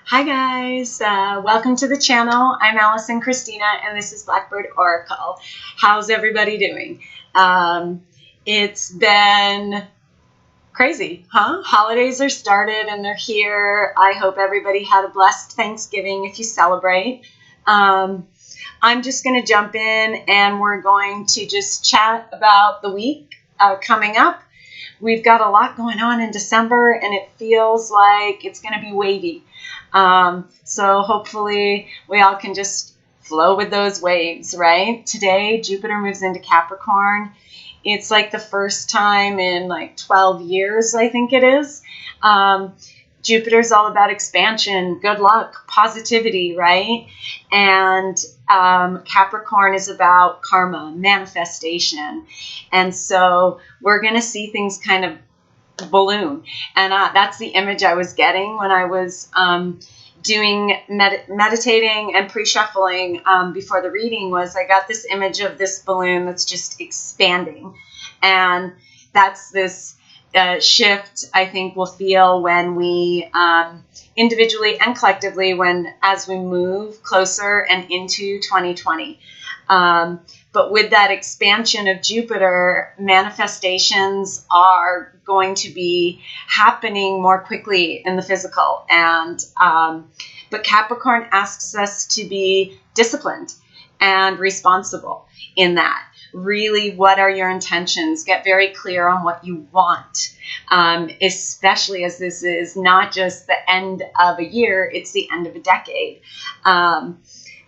Hi guys, welcome to the channel. I'm Allison Christina and this is Blackbird Oracle. How's everybody doing? It's been crazy, huh? Holidays are started and they're here. I hope everybody had a blessed Thanksgiving if you celebrate. I'm just going to jump in and we're going to just chat about the week coming up. We've got a lot going on in December and it feels like it's going to be wavy. So hopefully we all can just flow with those waves, right? Today, Jupiter moves into Capricorn. It's like the first time in like 12 years, I think it is. Jupiter's all about expansion, good luck, positivity, right? And Capricorn is about karma, manifestation. And so we're going to see things kind of balloon. And that's the image I was getting when I was doing meditating and pre-shuffling before the reading. Was I got this image of this balloon that's just expanding. And that's this shift I think we'll feel when we individually and collectively as we move closer and into 2020. But with that expansion of Jupiter, manifestations are going to be happening more quickly in the physical. And but Capricorn asks us to be disciplined and responsible in that. Really, what are your intentions? Get very clear on what you want, especially as this is not just the end of a year, it's the end of a decade.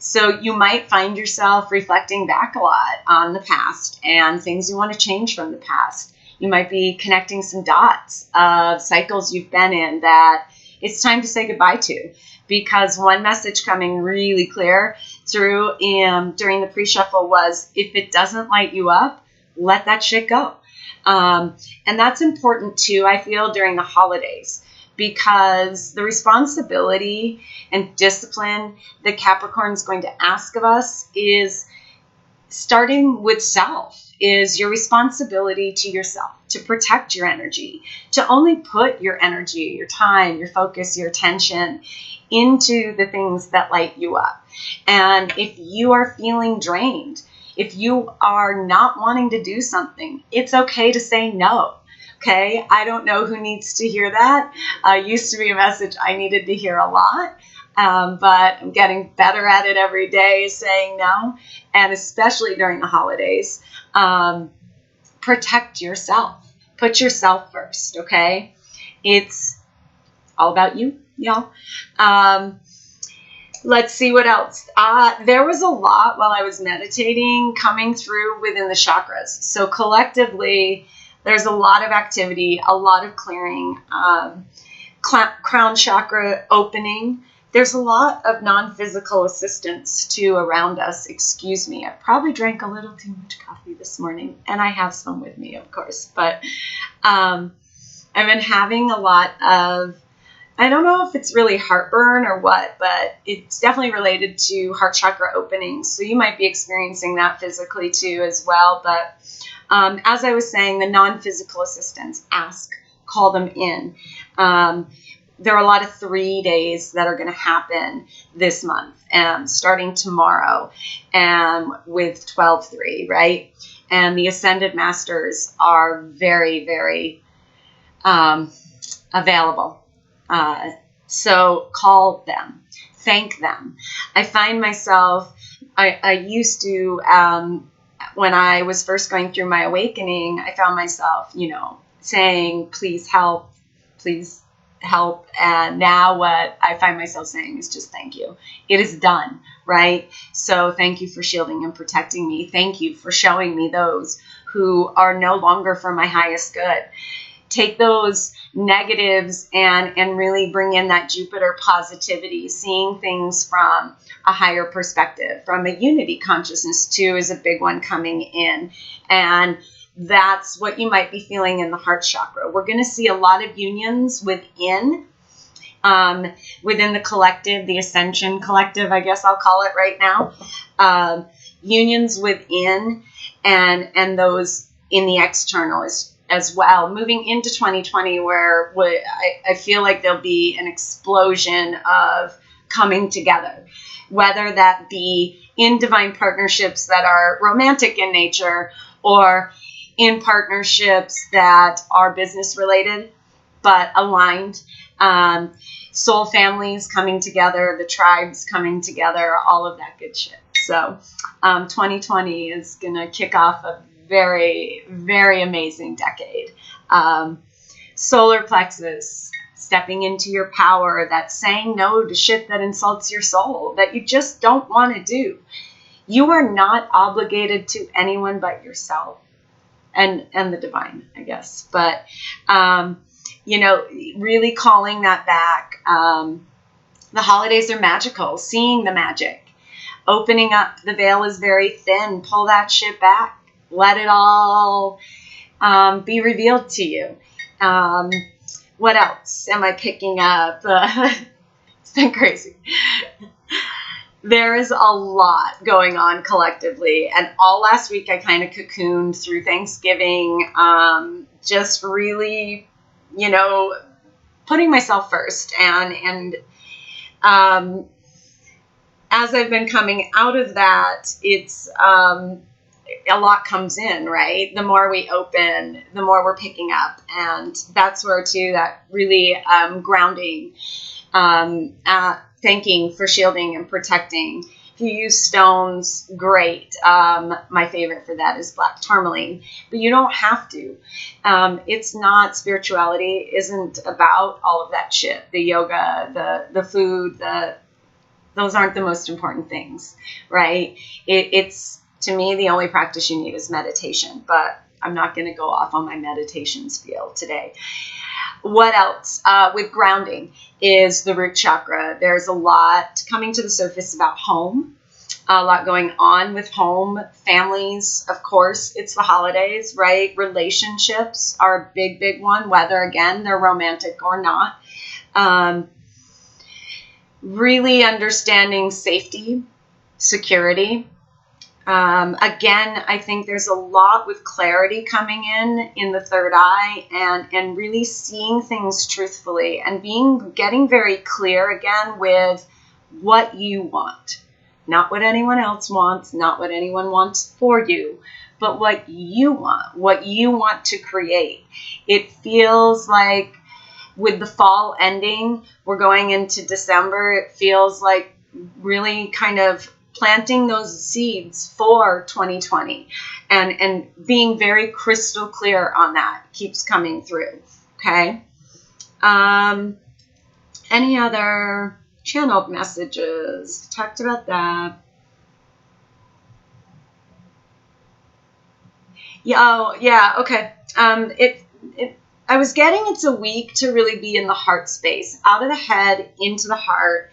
So you might find yourself reflecting back a lot on the past and things you want to change from the past. You might be connecting some dots of cycles you've been in that it's time to say goodbye to, because one message coming really clear through during the pre-shuffle was, if it doesn't light you up, let that shit go. And that's important too, I feel, during the holidays, because the responsibility and discipline that Capricorn is going to ask of us is starting with self, is your responsibility to yourself, to protect your energy, to only put your energy, your time, your focus, your attention into the things that light you up. And if you are feeling drained, if you are not wanting to do something, it's okay to say no. Okay, I don't know who needs to hear that. Used to be a message I needed to hear a lot, but I'm getting better at it every day, saying no, and especially during the holidays. Protect yourself. Put yourself first, okay? It's all about you, y'all. Let's see what else. There was a lot while I was meditating coming through within the chakras. So collectively, there's a lot of activity, a lot of clearing, crown chakra opening. There's a lot of non-physical assistance too around us. Excuse me, I probably drank a little too much coffee this morning, and I have some with me, of course. But I've been having a lot of, I don't know if it's really heartburn or what, but it's definitely related to heart chakra openings. So you might be experiencing that physically too as well. But as I was saying, the non-physical assistance, call them in. There are a lot of 3 days that are going to happen this month, starting tomorrow, with 12/3, right? And the Ascended Masters are very, very available. So call them, thank them. I find myself, I used to, when I was first going through my awakening, I found myself, saying, please help, please help. And now what I find myself saying is just thank you. It is done, right? So thank you for shielding and protecting me. Thank you for showing me those who are no longer for my highest good. Take those negatives and really bring in that Jupiter positivity, seeing things from a higher perspective, from a unity consciousness too is a big one coming in. And that's what you might be feeling in the heart chakra. We're going to see a lot of unions within the collective, the Ascension Collective, I guess I'll call it right now. Unions within and those in the external as well, moving into 2020, where I feel like there'll be an explosion of coming together, whether that be in divine partnerships that are romantic in nature or in partnerships that are business related but aligned. Soul families coming together, the tribes coming together, all of that good shit. So 2020 is going to kick off a very, very amazing decade. Solar plexus, stepping into your power, that's saying no to shit that insults your soul, that you just don't want to do. You are not obligated to anyone but yourself and the divine, I guess. But, you know, really calling that back. The holidays are magical, seeing the magic. Opening up, the veil is very thin. Pull that shit back. Let it all be revealed to you. What else am I picking up? It's been crazy. There is a lot going on collectively. And all last week I kind of cocooned through Thanksgiving, just really, you know, putting myself first. And as I've been coming out of that, it's a lot comes in, right? The more we open, the more we're picking up. And that's where, too, that really grounding, thanking for shielding and protecting. If you use stones, great. My favorite for that is black tourmaline. But you don't have to. It's not, spirituality isn't about all of that shit. The yoga, the food, those aren't the most important things, right? It's, to me, the only practice you need is meditation, but I'm not going to go off on my meditation spiel today. What else? With grounding is the root chakra. There's a lot coming to the surface about home, a lot going on with home, families, of course. It's the holidays, right? Relationships are a big, big one, whether, again, they're romantic or not. Really understanding safety, security. Again, I think there's a lot with clarity coming in the third eye, and really seeing things truthfully and getting very clear again with what you want, not what anyone else wants, not what anyone wants for you, but what you want to create. It feels like with the fall ending, we're going into December. It feels like really kind of planting those seeds for 2020 and being very crystal clear on that keeps coming through. Okay. Any other channeled messages? Talked about that. Yeah. Oh, yeah. Okay. I was getting it's a week to really be in the heart space, out of the head, into the heart,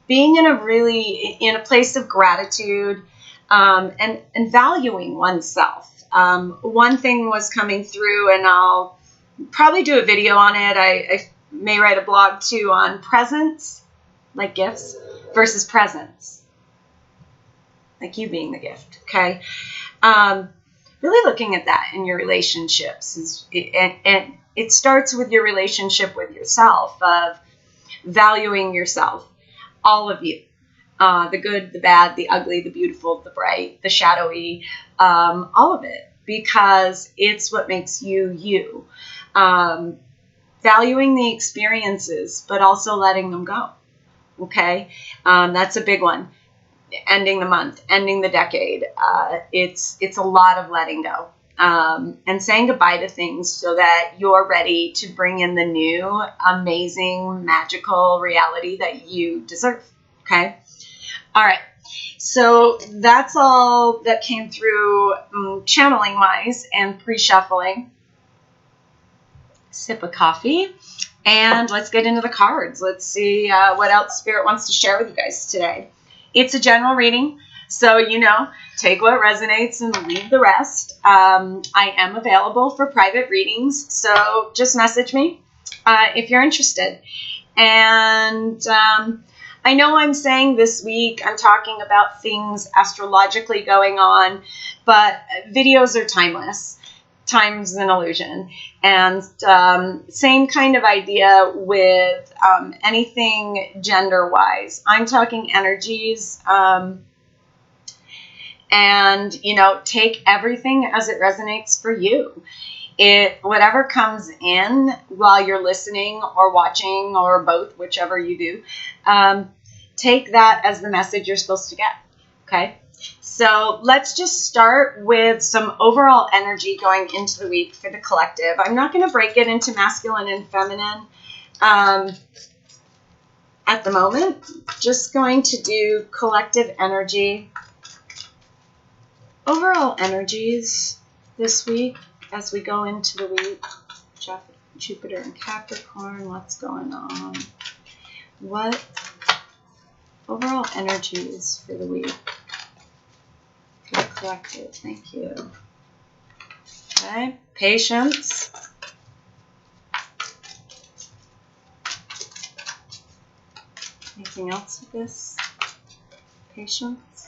being in a place of gratitude, and valuing oneself. One thing was coming through, and I'll probably do a video on it. I may write a blog too on presents, like gifts, versus presents, like you being the gift. Okay. Really looking at that in your relationships and it starts with your relationship with yourself, of valuing yourself, all of you, the good, the bad, the ugly, the beautiful, the bright, the shadowy, all of it, because it's what makes you you. Valuing the experiences, but also letting them go. Okay. That's a big one. Ending the month, ending the decade. It's a lot of letting go. And saying goodbye to things so that you're ready to bring in the new, amazing, magical reality that you deserve. Okay. All right. So that's all that came through channeling wise and pre-shuffling. Sip of coffee. And let's get into the cards. Let's see what else Spirit wants to share with you guys today. It's a general reading, so, take what resonates and leave the rest. I am available for private readings, so just message me if you're interested. And I know I'm saying this week I'm talking about things astrologically going on, but videos are timeless. time's an illusion. And same kind of idea with anything gender-wise. I'm talking energies, and, you know, take everything as it resonates for you. Whatever comes in while you're listening or watching or both, whichever you do, take that as the message you're supposed to get. Okay. So let's just start with some overall energy going into the week for the collective. I'm not going to break it into masculine and feminine at the moment. Just going to do collective energy. Overall energies this week as we go into the week. Jupiter and Capricorn, what's going on? What overall energies for the week? For the collective, thank you. Okay, patience. Anything else with this? Patience.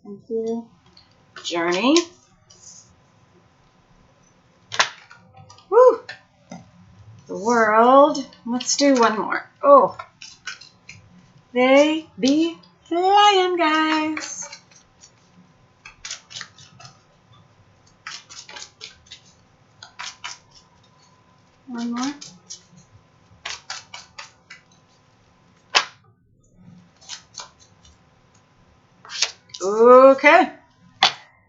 Thank you. Journey. Woo! The world. Let's do one more. Oh, they be flying, guys. One more. Okay.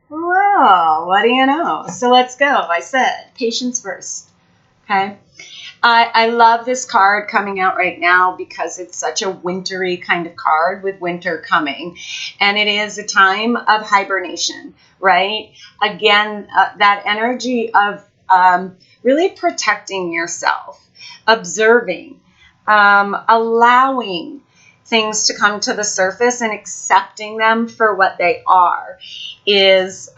Well, what do you know? So let's go. I said patience first. Okay. I love this card coming out right now because it's such a wintry kind of card with winter coming. And it is a time of hibernation, right? Again, that energy of really protecting yourself, observing, allowing things to come to the surface and accepting them for what they are is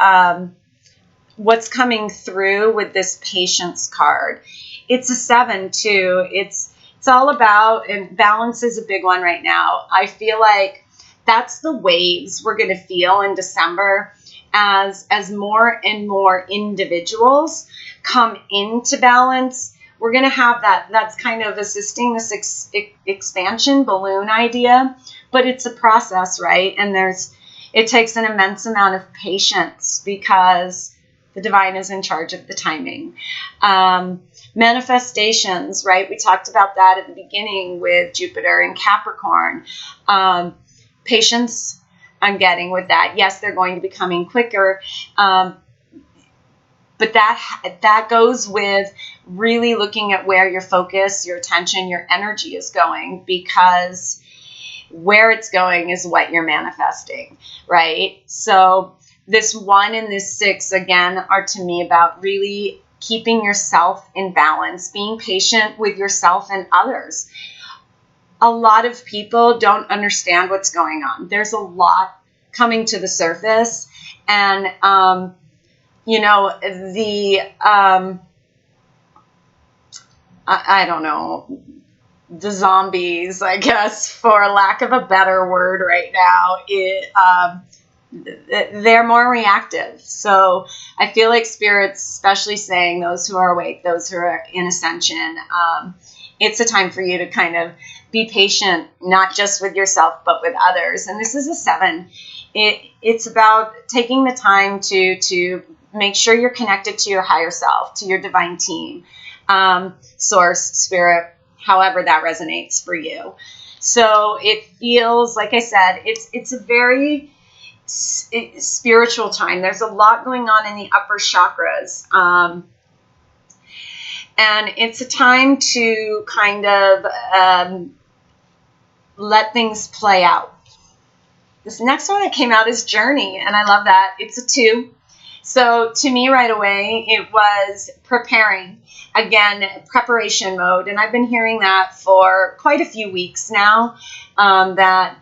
what's coming through with this patience card. It's a 7 too. It's all about, and balance is a big one right now. I feel like that's the waves we're going to feel in December as more and more individuals come into balance. We're going to have that's kind of assisting this expansion balloon idea, but it's a process, right? And it takes an immense amount of patience because the divine is in charge of the timing. Manifestations, right? We talked about that at the beginning with Jupiter and Capricorn. Patience I'm getting with that. Yes, they're going to be coming quicker. But that goes with really looking at where your focus, your attention, your energy is going, because where it's going is what you're manifesting, right? So this 1 and this 6, again, are to me about really keeping yourself in balance, being patient with yourself and others. A lot of people don't understand what's going on. There's a lot coming to the surface, and you know, I don't know, the zombies, I guess, for lack of a better word right now, they're more reactive. So I feel like Spirit's especially saying those who are awake, those who are in ascension, it's a time for you to kind of be patient, not just with yourself, but with others. And this is a 7. It's about taking the time to make sure you're connected to your higher self, to your divine team, source, spirit, however that resonates for you. So it feels, like I said, it's a very spiritual time. There's a lot going on in the upper chakras. And it's a time to kind of let things play out. This next one that came out is Journey, and I love that. It's a 2. So to me right away, it was preparing. Again, preparation mode. And I've been hearing that for quite a few weeks now, that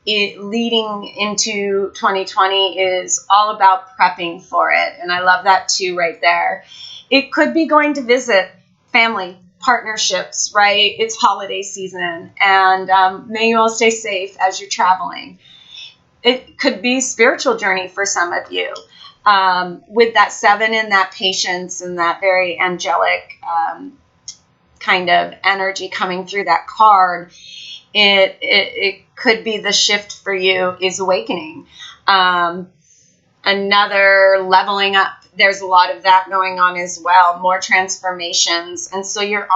leading into 2020 is all about prepping for it. And I love that too right there. It could be going to visit family, partnerships, right? It's holiday season, and may you all stay safe as you're traveling. It could be spiritual journey for some of you. with that 7 and that patience and that very angelic kind of energy coming through that card, it could be the shift for you is awakening. Another leveling up. There's a lot of that going on as well, more transformations. And so you're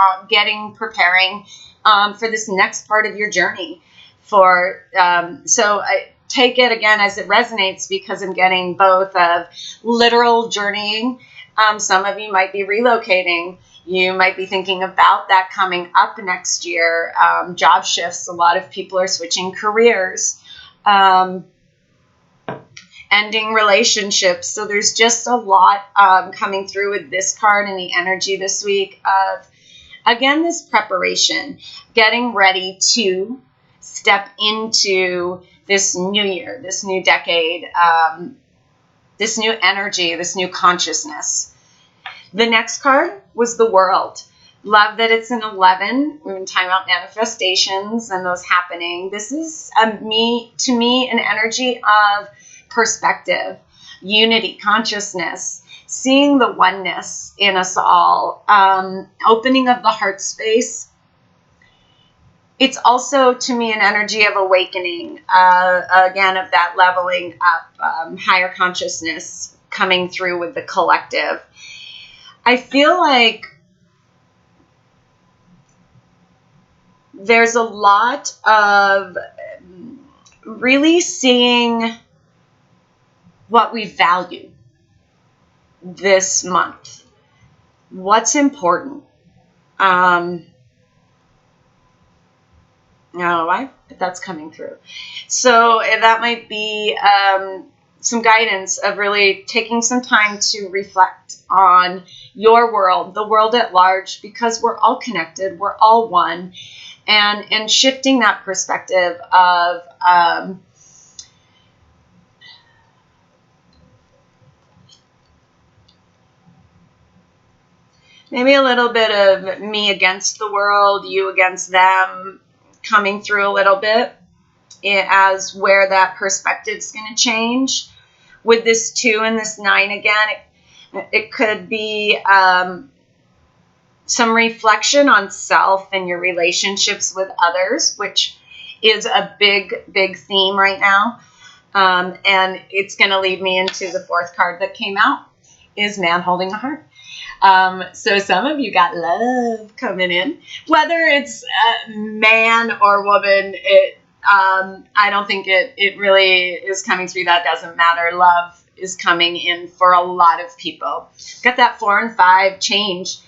preparing for this next part of your journey. So I take it again as it resonates, because I'm getting both of literal journeying. Some of you might be relocating. You might be thinking about that coming up next year. Job shifts. A lot of people are switching careers. Ending relationships. So there's just a lot coming through with this card and the energy this week of, again, this preparation, getting ready to step into this new year, this new decade, this new energy, this new consciousness. The next card was the World. Love that it's an 11. We've been talking about manifestations and those happening. This is to me an energy of perspective, unity, consciousness, seeing the oneness in us all, opening of the heart space. It's also, to me, an energy of awakening, again, of that leveling up, higher consciousness coming through with the collective. I feel like there's a lot of really seeing what we value this month. What's important? That's coming through. So that might be some guidance of really taking some time to reflect on your world, the world at large, because we're all connected, we're all one, and shifting that perspective of maybe a little bit of me against the world, you against them, coming through a little bit as where that perspective's going to change. With this 2 and this 9 again, it could be some reflection on self and your relationships with others, which is a big, big theme right now. And it's going to lead me into the 4th card that came out, is Man Holding a Heart. So some of you got love coming in, whether it's man or woman. I don't think it really is coming through. That doesn't matter. Love is coming in for a lot of people. Got that 4 and 5 change,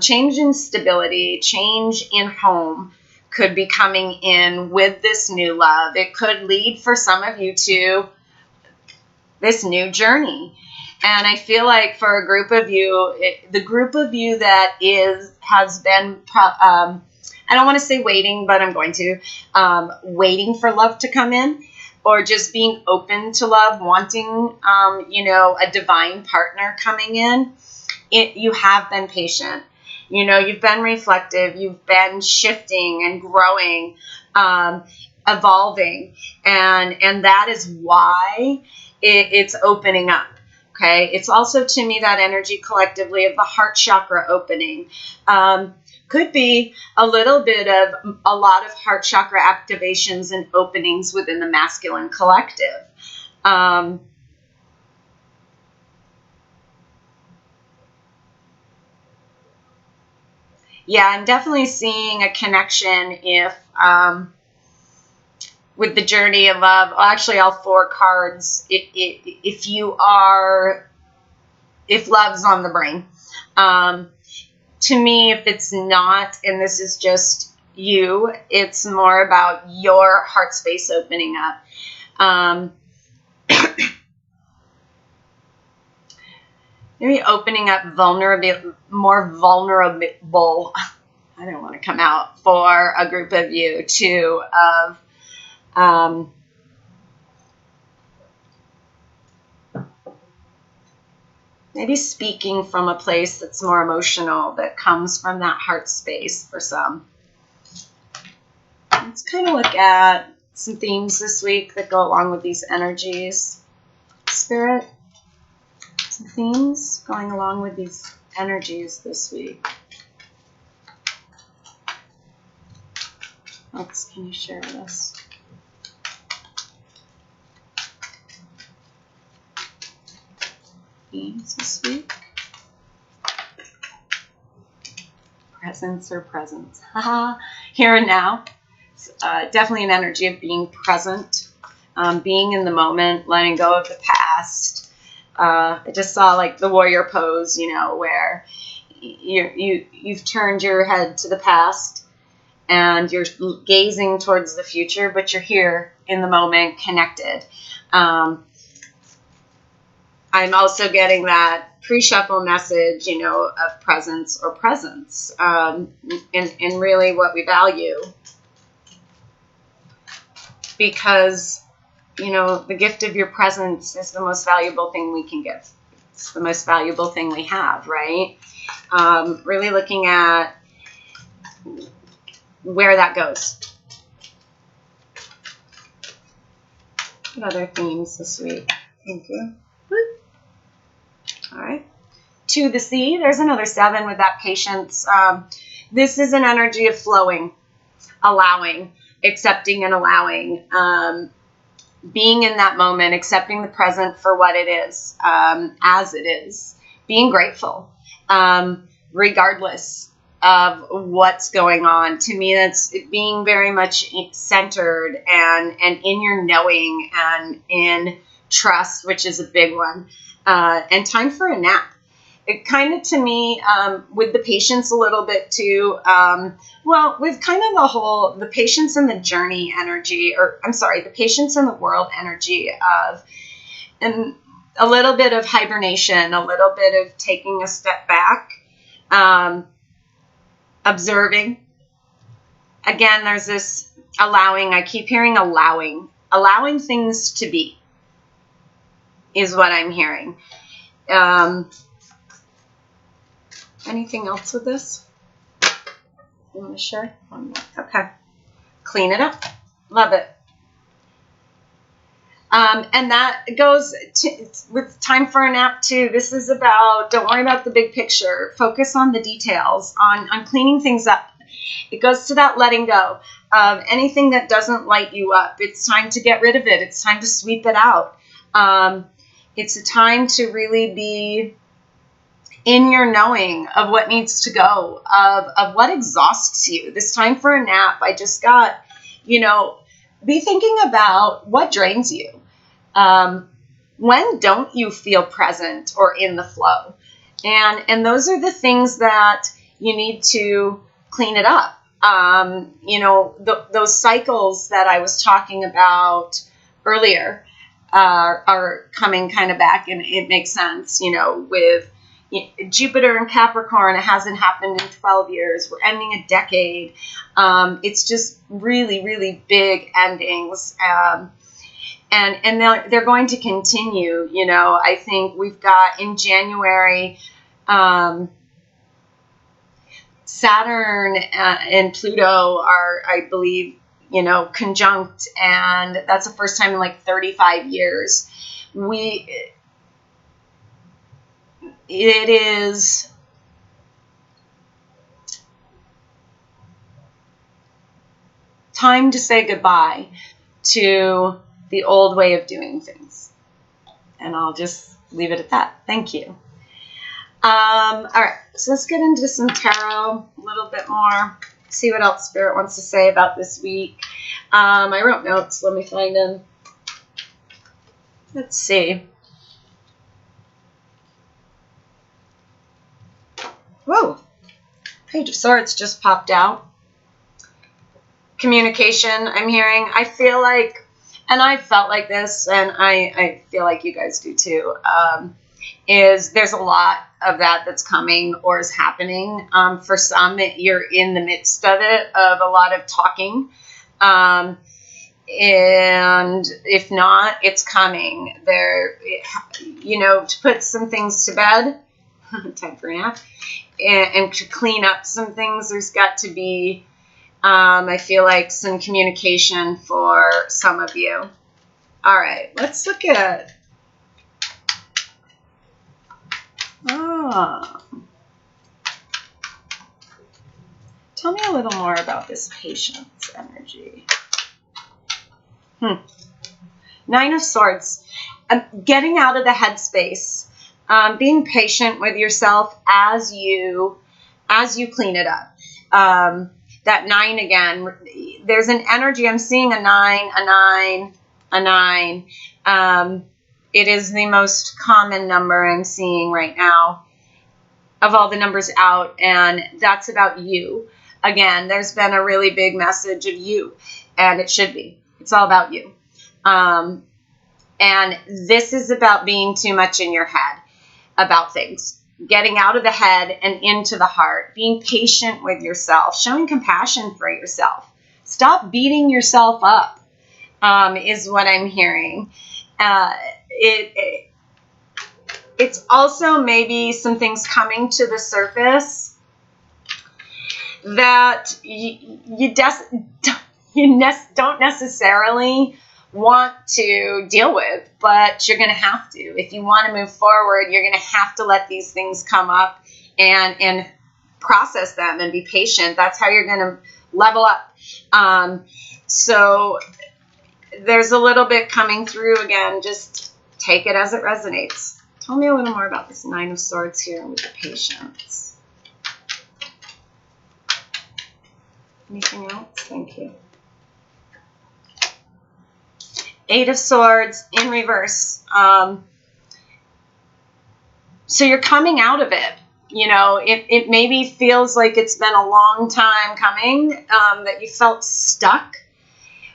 change in stability, change in home could be coming in with this new love. It could lead for some of you to this new journey. And I feel like for a group of you, the group of you that has been, I don't want to say waiting, but I'm going to, waiting for love to come in, or just being open to love, wanting, a divine partner coming in. You have been patient. You've been reflective. You've been shifting and growing, evolving. And that is why it's opening up. Okay. It's also, to me, that energy collectively of the heart chakra opening. Could be a little bit of a lot of heart chakra activations and openings within the masculine collective. Yeah, I'm definitely seeing a connection with the journey of love. Well, actually, all 4 cards. If love's on the brain. To me, if it's not, and this is just you, it's more about your heart space opening up. Maybe opening up more vulnerable. I don't want to come out for a group of you too, of maybe speaking from a place that's more emotional, that comes from that heart space for some. Let's kind of look at some themes this week that go along with these energies. Spirit. Some themes going along with these energies this week. What else can you share with us? Themes this week. Presence or presence. Haha. Here and now. Definitely an energy of being present, being in the moment, letting go of the past. I just saw like the warrior pose, you know, where you've turned your head to the past and you're gazing towards the future, but you're here in the moment, connected. I'm also getting that pre-shuffle message, you know, of presence or presence, in really what we value. Because, you know, the gift of your presence is the most valuable thing we can give. It's the most valuable thing we have, right? Really looking at where that goes. What other themes this week? Thank you. All right. To the sea, there's another 7 with that patience. This is an energy of flowing, allowing, accepting and allowing, being in that moment, accepting the present for what it is, as it is, being grateful, regardless of what's going on. To me, that's being very much centered and in your knowing and in trust, which is a big one. And time for a nap. It kind of, to me, with the patience a little bit too, well, with kind of the patience and the journey energy, or I'm sorry, the patience and the world energy of, and a little bit of hibernation, a little bit of taking a step back, observing. Again, there's this allowing. I keep hearing allowing things to be is what I'm hearing. Anything else with this? You want to share? Okay. Clean it up. Love it. And that goes with time for a nap too. This is about, don't worry about the big picture. Focus on the details, on cleaning things up. It goes to that letting go of anything that doesn't light you up. It's time to get rid of it. It's time to sweep it out. It's a time to really be in your knowing of what needs to go, of what exhausts you. This time for a nap, I just got, you know, be thinking about what drains you. When don't you feel present or in the flow? And those are the things that you need to clean it up. You know, those cycles that I was talking about earlier are coming kind of back, and it makes sense, you know, with Jupiter and Capricorn. It hasn't happened in 12 years. We're ending a decade. It's just really, really big endings. And they're going to continue. You know, I think we've got in January, Saturn and Pluto are, I believe, you know, conjunct. And that's the first time in like 35 years. It is time to say goodbye to the old way of doing things. And I'll just leave it at that. Thank you. All right, so let's get into some tarot a little bit more, see what else Spirit wants to say about this week. I wrote notes. Let me find them. Let's see. Whoa, Page of Swords just popped out. Communication, I'm hearing. I feel like, and I felt like this, and I feel like you guys do too, is there's a lot of that that's coming or is happening. For some, you're in the midst of it, of a lot of talking. And if not, it's coming. There, you know, to put some things to bed, time for a nap, and to clean up some things, there's got to be, I feel like, some communication for some of you. All right, let's look at Ah. Tell me a little more about this patience energy. Nine of Swords. Getting out of the headspace. Being patient with yourself as you clean it up. That 9 again. There's an energy. I'm seeing a 9, a 9, a 9. It is the most common number I'm seeing right now of all the numbers out, and that's about you. Again, there's been a really big message of you, and it should be. It's all about you. And this is about being too much in your head about things. Getting out of the head and into the heart. Being patient with yourself. Showing compassion for yourself. Stop beating yourself up, is what I'm hearing. It's also maybe some things coming to the surface that you don't necessarily want to deal with, but you're going to have to. If you want to move forward, you're going to have to let these things come up and process them and be patient. That's how you're going to level up. So there's a little bit coming through again. Just take it as it resonates. Tell me a little more about this 9 of Swords here with the patience. Anything else? Thank you. 8 of Swords in reverse. So you're coming out of it. You know, it maybe feels like it's been a long time coming, that you felt stuck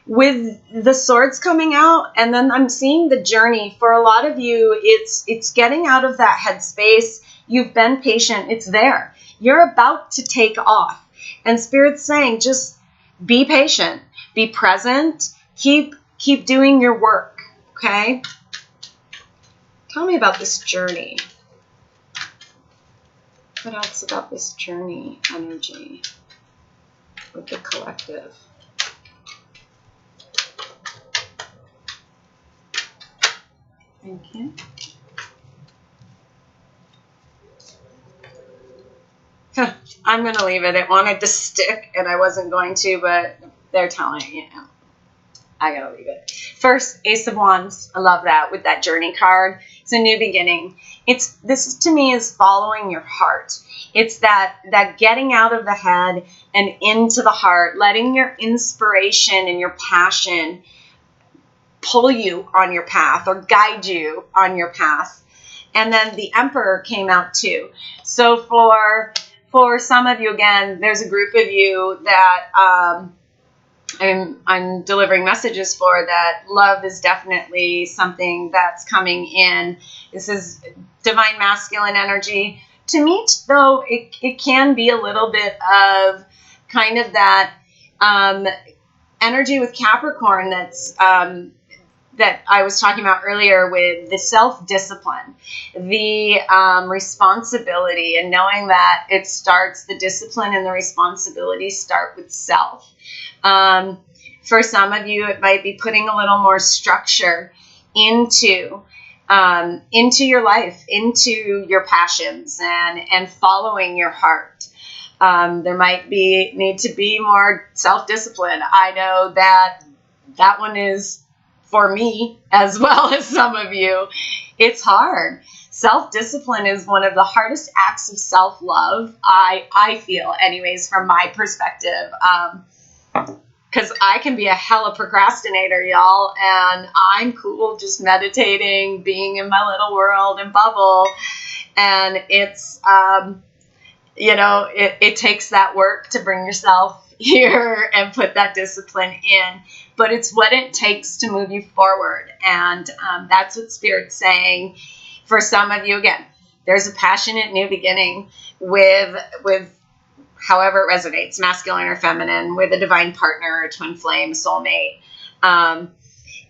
with the swords coming out. And then I'm seeing the journey. For a lot of you, it's getting out of that headspace. You've been patient. It's there. You're about to take off. And Spirit's saying, just be patient. Be present. Keep doing your work. Okay? Tell me about this journey. What else about this journey energy with the collective? Thank you. I'm going to leave it. It wanted to stick, and I wasn't going to, but they're telling me, I got to leave it. First, Ace of Wands. I love that with that journey card. It's a new beginning. This to me is following your heart. It's that getting out of the head and into the heart, letting your inspiration and your passion pull you on your path or guide you on your path. And then the Emperor came out too. So for some of you, again, there's a group of you that I'm delivering messages for, that love is definitely something that's coming in. This is divine masculine energy. To me, though, it can be a little bit of kind of that energy with Capricorn that's that I was talking about earlier, with the self-discipline, the responsibility, and knowing that the discipline and the responsibility start with self. For some of you, it might be putting a little more structure into your life, into your passions, and following your heart. There might need to be more self-discipline. I know that one is for me as well as some of you. It's hard. Self-discipline is one of the hardest acts of self-love, I feel, anyways, from my perspective. Because I can be a hella procrastinator, y'all, and I'm cool just meditating, being in my little world and bubble. And it's, it takes that work to bring yourself here and put that discipline in. But it's what it takes to move you forward. And that's what Spirit's saying. For some of you, again, there's a passionate new beginning with however it resonates, masculine or feminine, with a divine partner, a twin flame, a soulmate.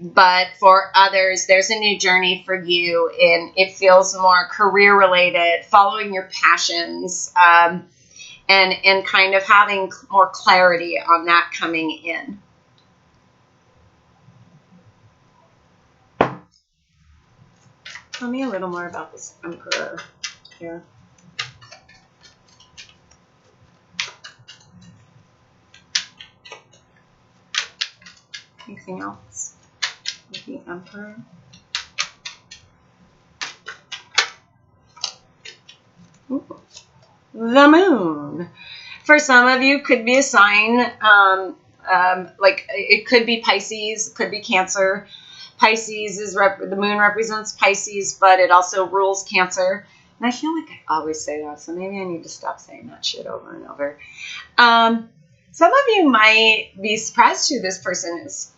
But for others, there's a new journey for you, and it feels more career related, following your passions, and kind of having more clarity on that coming in. Tell me a little more about this Emperor. here. Anything else with the Emperor? Ooh. The Moon. For some of you, could be a sign, like it could be Pisces, could be Cancer. Pisces is, the moon represents Pisces, but it also rules Cancer. And I feel like I always say that, so maybe I need to stop saying that shit over and over. Some of you might be surprised who this person is.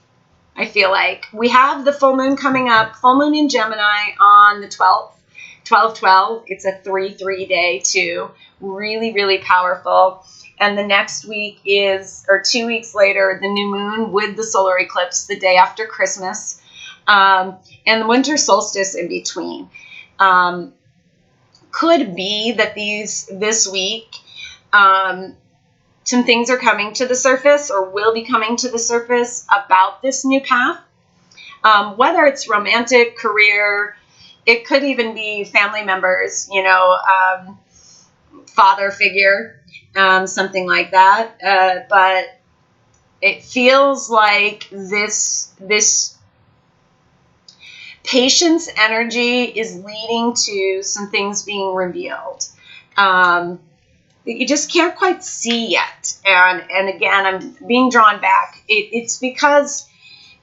I feel like we have the full moon coming up, full moon in Gemini on the 12th. 12/12, it's a 3/3 day too. Really, really powerful. And the next week is, or 2 weeks later, the new moon with the solar eclipse the day after Christmas. And the winter solstice in between. Could be that this week, some things are coming to the surface or will be coming to the surface about this new path. Whether it's romantic, career, it could even be family members, you know, father figure, something like that. But it feels like this patience energy is leading to some things being revealed that you just can't quite see yet. And again, I'm being drawn back. It's because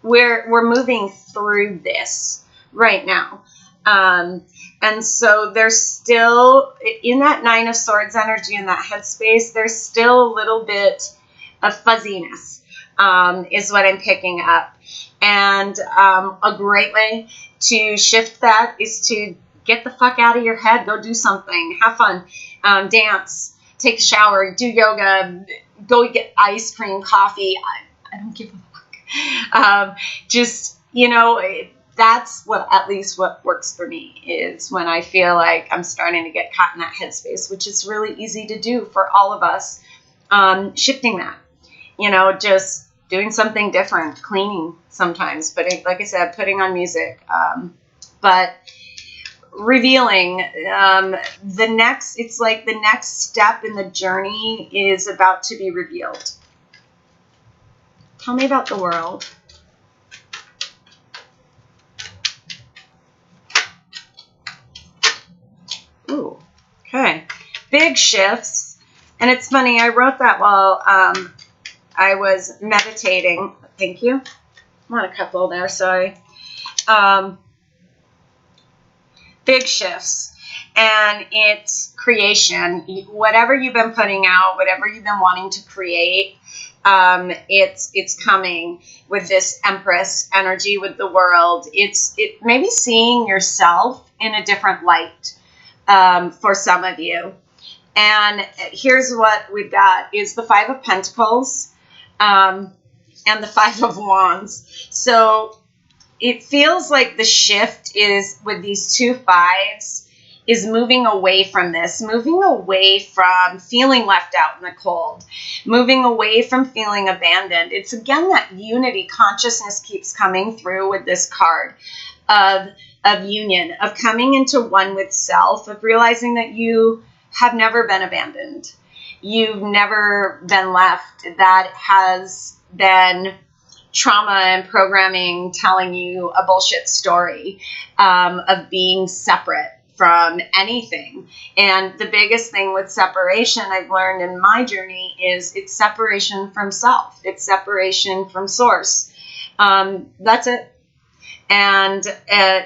we're moving through this right now. And so there's still, in that Nine of Swords energy, in that headspace, there's still a little bit of fuzziness, is what I'm picking up. And a great way to shift that is to get the fuck out of your head, go do something, have fun, dance, take a shower, do yoga, go get ice cream, coffee. I don't give a fuck. Just, you know, that's what, at least what works for me, is when I feel like I'm starting to get caught in that headspace, which is really easy to do for all of us. Shifting that, you know, just doing something different, cleaning sometimes, but like I said, putting on music, but revealing, it's like the next step in the journey is about to be revealed. Tell me about the world. Ooh, okay. Big shifts. And it's funny, I wrote that while I was meditating. Thank you. I'm on a couple there, sorry. Big shifts. And it's creation. Whatever you've been putting out, whatever you've been wanting to create, it's coming with this Empress energy with the world. It maybe seeing yourself in a different light. For some of you. And here's what we've got is the Five of Pentacles and the Five of Wands. So it feels like the shift is with these two fives is moving away from this, moving away from feeling left out in the cold, moving away from feeling abandoned. It's again that unity consciousness keeps coming through with this card of union, of coming into one with self, of realizing that you have never been abandoned. You've never been left. That has been trauma and programming telling you a bullshit story of being separate from anything. And the biggest thing with separation I've learned in my journey is it's separation from self. It's separation from source. That's it. And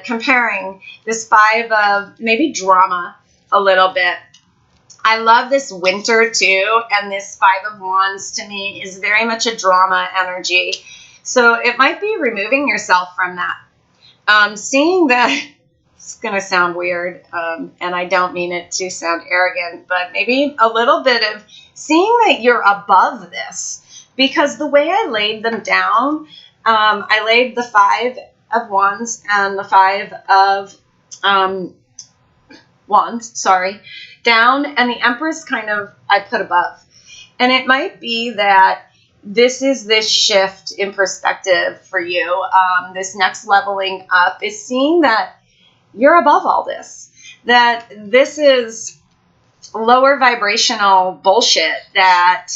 comparing this five of maybe drama a little bit. I love this winter too. And this Five of Wands to me is very much a drama energy. So it might be removing yourself from that. Seeing that, it's going to sound weird. And I don't mean it to sound arrogant, but maybe a little bit of seeing that you're above this. Because the way I laid them down, I laid the Five of Wands and the Five of Wands, down, and the Empress kind of I put above. And it might be that this is this shift in perspective for you. This next leveling up is seeing that you're above all this, that this is lower vibrational bullshit that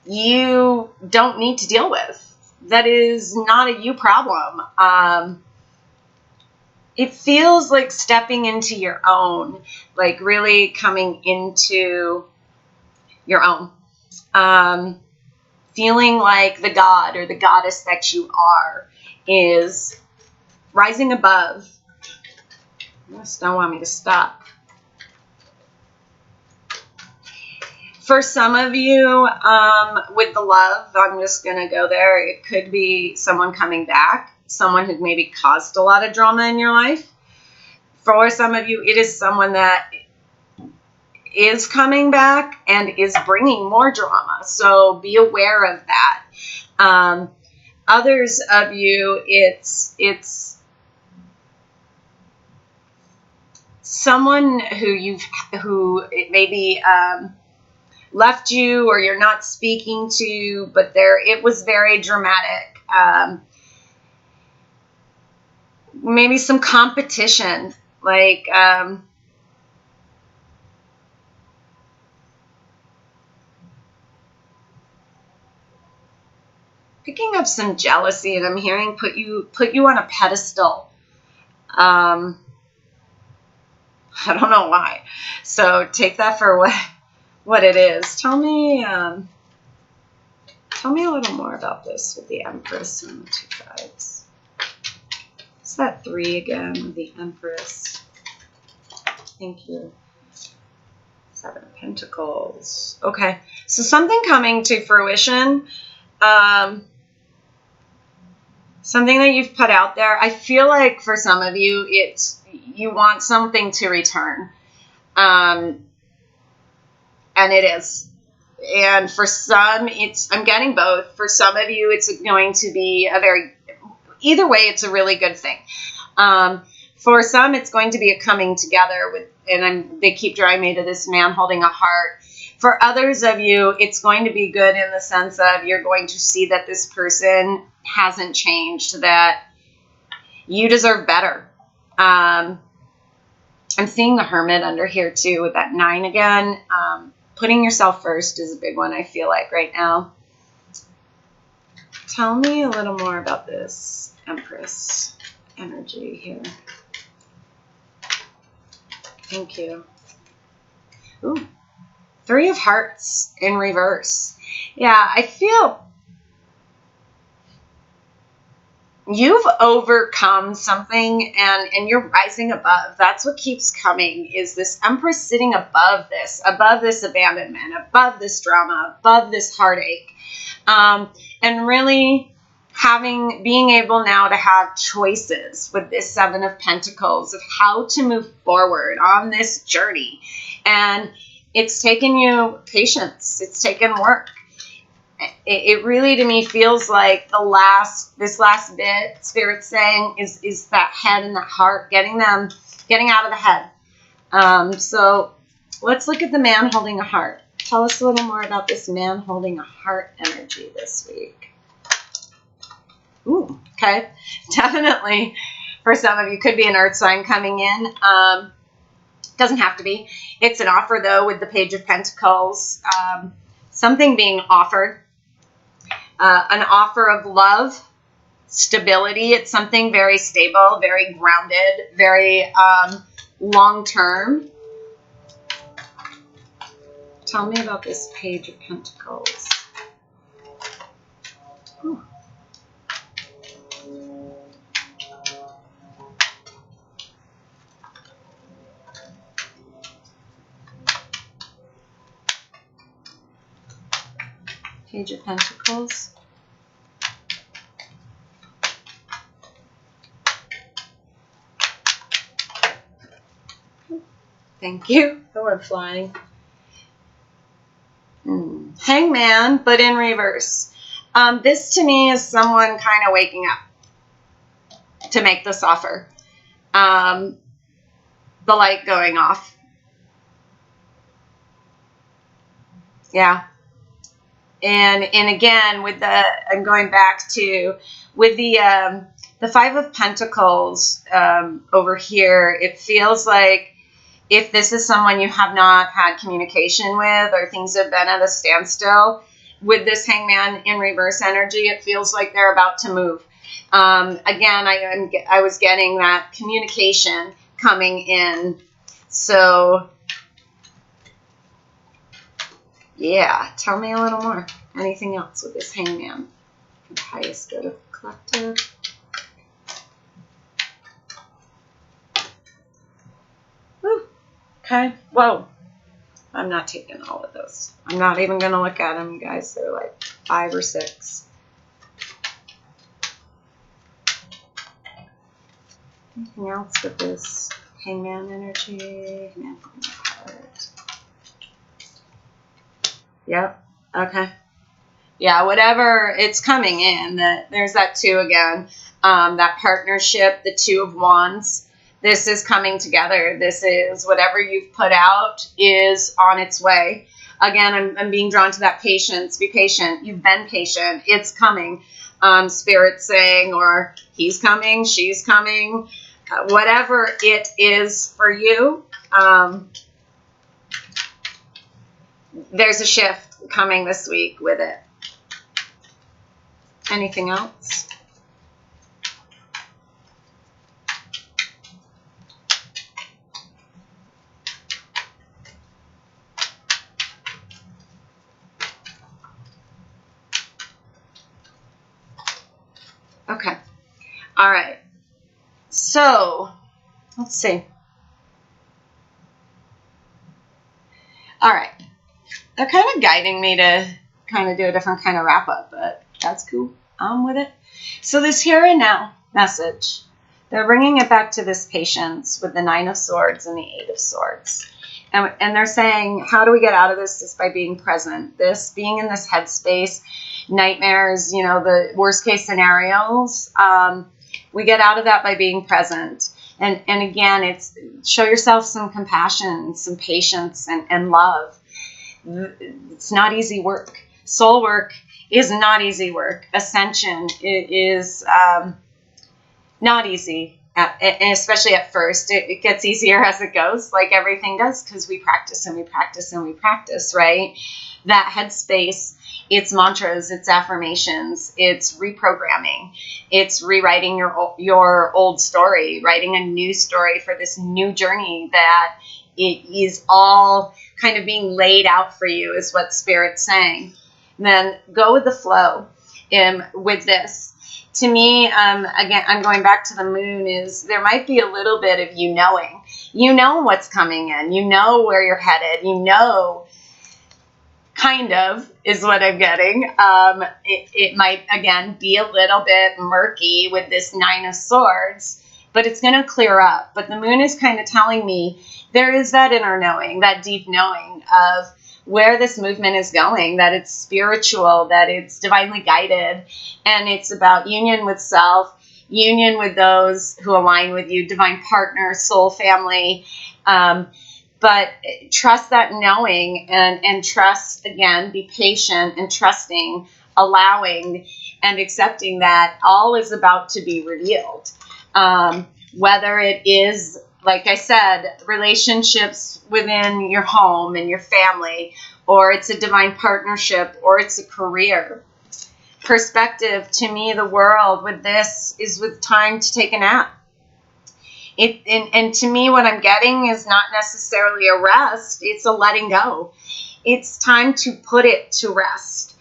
you don't need to deal with. That is not a you problem. It feels like stepping into your own, like really coming into your own. Feeling like the god or the goddess that you are is rising above. You just don't want me to stop. For some of you, with the love, I'm just going to go there. It could be someone coming back, someone who maybe caused a lot of drama in your life. For some of you, it is someone that is coming back and is bringing more drama. So be aware of that. Others of you, it's someone who maybe left you or you're not speaking to, but it was very dramatic. Maybe some competition, like picking up some jealousy, and I'm hearing put you on a pedestal. I don't know why. So take that for what it is. Tell me a little more about this with the Empress and the 2 sides. It's that 3 again with the Empress. Thank you. 7 of Pentacles. Okay, so something coming to fruition. Something that you've put out there. I feel like for some of you, you want something to return. And it is. And for some, I'm getting both. For some of you, it's going to be either way, it's a really good thing. For some, it's going to be a coming together they keep drawing me to this man holding a heart. For others of you, it's going to be good in the sense of you're going to see that this person hasn't changed, that you deserve better. I'm seeing the Hermit under here too with that 9 again. Putting yourself first is a big one, I feel like, right now. Tell me a little more about this Empress energy here. Thank you. Ooh. 3 of Hearts in reverse. Yeah, I feel you've overcome something and you're rising above. That's what keeps coming, is this Empress sitting above this abandonment, above this drama, above this heartache. And really being able now to have choices with this 7 of Pentacles of how to move forward on this journey. And it's taken you patience. It's taken work. It really, to me, feels like this last bit, Spirit's saying, is that head and that heart, getting out of the head. So let's look at the man holding a heart. Tell us a little more about this man holding a heart energy this week. Ooh, okay. Definitely, for some of you, could be an earth sign coming in. Doesn't have to be. It's an offer, though, with the Page of Pentacles. Something being offered. An offer of love, stability. It's something very stable, very grounded, very long-term. Tell me about this Page of Pentacles. Ooh. Page of Pentacles. Thank you. Oh, I'm flying. Hangman, but in reverse. This to me is someone kind of waking up to make this offer. The light going off. Yeah. And again, I'm going back to, with the The Five of Pentacles over here, it feels like if this is someone you have not had communication with, or things have been at a standstill, with this Hangman in reverse energy, it feels like they're about to move. Again, I was getting that communication coming in. So, yeah, tell me a little more. Anything else with this Hangman? The highest good of collective. Woo. Okay. Whoa. I'm not taking all of those. I'm not even going to look at them, guys. They're like 5 or 6. Anything else with this Hangman energy? Hangman card. Yep. Okay. Yeah, whatever it's coming in. There's that 2 again. That partnership, the 2 of Wands. This is coming together. This is whatever you've put out is on its way. Again, I'm being drawn to that patience. Be patient. You've been patient. It's coming. Spirit's saying, or he's coming, she's coming. Whatever it is for you, there's a shift coming this week with it. Anything else? Okay. All right. So, let's see. All right. They're kind of guiding me to kind of do a different kind of wrap up, but that's cool. I'm with it. So this here and now message, they're bringing it back to this patience with the 9 of Swords and the 8 of Swords. And they're saying, how do we get out of this? Just by being present. This, being in this headspace, nightmares, you know, the worst case scenarios. We get out of that by being present. And again, it's show yourself some compassion, some patience, and love. It's not easy work. Soul work is not easy work. Ascension is not easy, especially at first. It gets easier as it goes, like everything does, because we practice and we practice and we practice, right? That headspace, it's mantras, it's affirmations, it's reprogramming, it's rewriting your old story, writing a new story for this new journey that it is all kind of being laid out for you, is what Spirit's saying. And then go with the flow with this. To me, again, I'm going back to the moon, is there might be a little bit of you knowing. You know what's coming in. You know where you're headed. You know, kind of, is what I'm getting. It might, again, be a little bit murky with this 9 of Swords, but it's going to clear up. But the moon is kind of telling me there is that inner knowing, that deep knowing of where this movement is going, that it's spiritual, that it's divinely guided, and it's about union with self, union with those who align with you, divine partner, soul family. But trust that knowing, and trust, again, be patient and trusting, allowing and accepting that all is about to be revealed. Whether it is, like I said, relationships within your home and your family, or it's a divine partnership, or it's a career. Perspective, to me, the world with this is with time to take a nap. And to me, what I'm getting is not necessarily a rest. It's a letting go. It's time to put it to rest.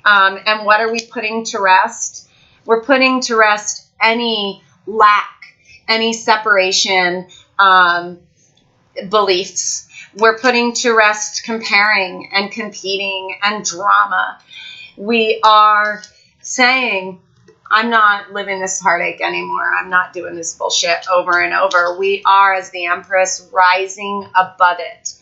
And what are we putting to rest? We're putting to rest any lack, any separation, beliefs. We're putting to rest comparing and competing and drama. We are saying, I'm not living this heartache anymore. I'm not doing this bullshit over and over. We are, as the Empress, rising above it.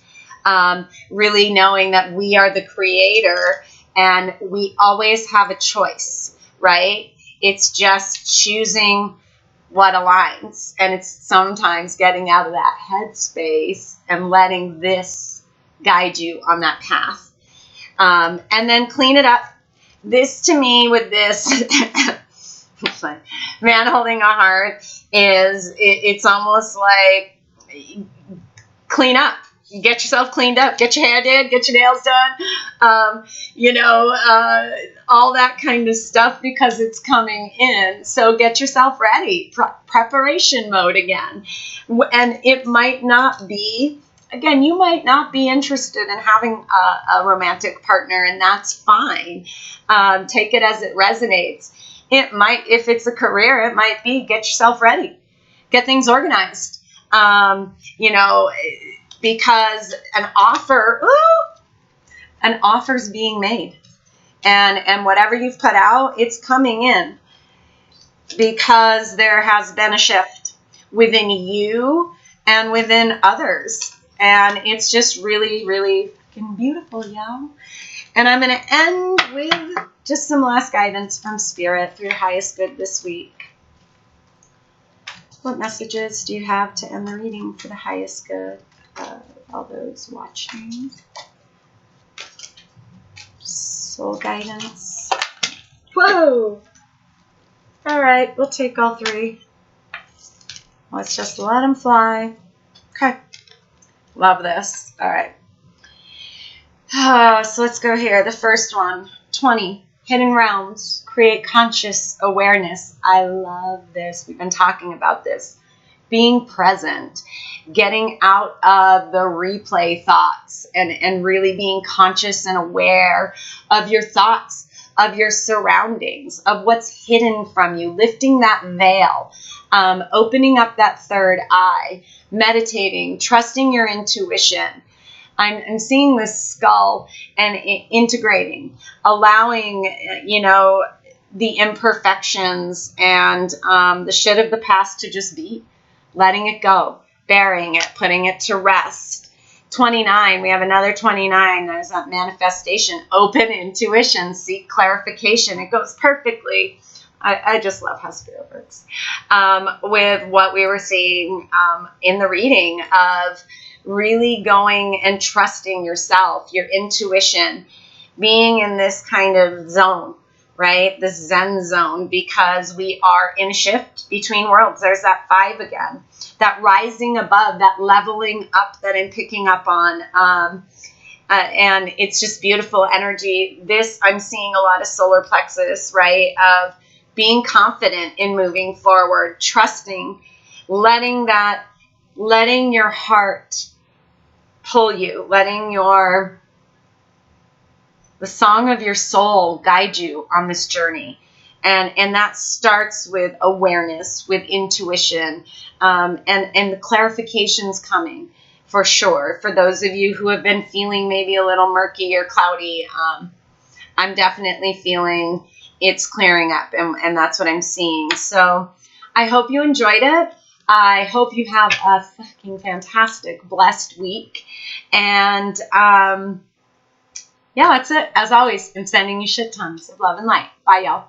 Really knowing that we are the creator and we always have a choice, right? It's just choosing what aligns. And it's sometimes getting out of that headspace and letting this guide you on that path. And then clean it up. This, to me, with this It's like, man holding a heart is, it's almost like clean up. Get yourself cleaned up. Get your hair did. Get your nails done. All that kind of stuff, because it's coming in. So get yourself ready. Preparation mode again. And it might not be, again, you might not be interested in having a romantic partner, and that's fine. Take it as it resonates. It might, if it's a career, it might be get yourself ready. Get things organized. Because an offer's being made. And whatever you've put out, it's coming in, because there has been a shift within you and within others. And it's just really, really fucking beautiful, y'all. And I'm going to end with just some last guidance from Spirit for your highest good this week. What messages do you have to end the reading for the highest good of all those watching? Soul guidance. Whoa! All right, we'll take all three. Let's just let them fly. Okay. Love this. All right. So let's go here. The first one, 20. Hidden realms. Create conscious awareness. I love this. We've been talking about this. Being present. Getting out of the replay thoughts and really being conscious and aware of your thoughts, of your surroundings, of what's hidden from you. Lifting that veil. Opening up that third eye. Meditating. Trusting your intuition. I'm seeing this skull and integrating, allowing, the imperfections and the shit of the past to just be, letting it go, burying it, putting it to rest. 29, we have another 29. There's that manifestation, open intuition, seek clarification. It goes perfectly. I just love how Spirit works with what we were seeing in the reading of really going and trusting yourself, your intuition, being in this kind of zone, right? This Zen zone, because we are in a shift between worlds. There's that 5 again, that rising above, that leveling up that I'm picking up on. And it's just beautiful energy. This, I'm seeing a lot of solar plexus, right? Of being confident in moving forward, trusting, letting your heart pull you, letting the song of your soul guide you on this journey. And that starts with awareness, with intuition, and the clarification's coming for sure. For those of you who have been feeling maybe a little murky or cloudy, I'm definitely feeling it's clearing up, and that's what I'm seeing. So I hope you enjoyed it. I hope you have a fucking fantastic, blessed week. And yeah, that's it. As always, I'm sending you shit tons of love and light. Bye, y'all.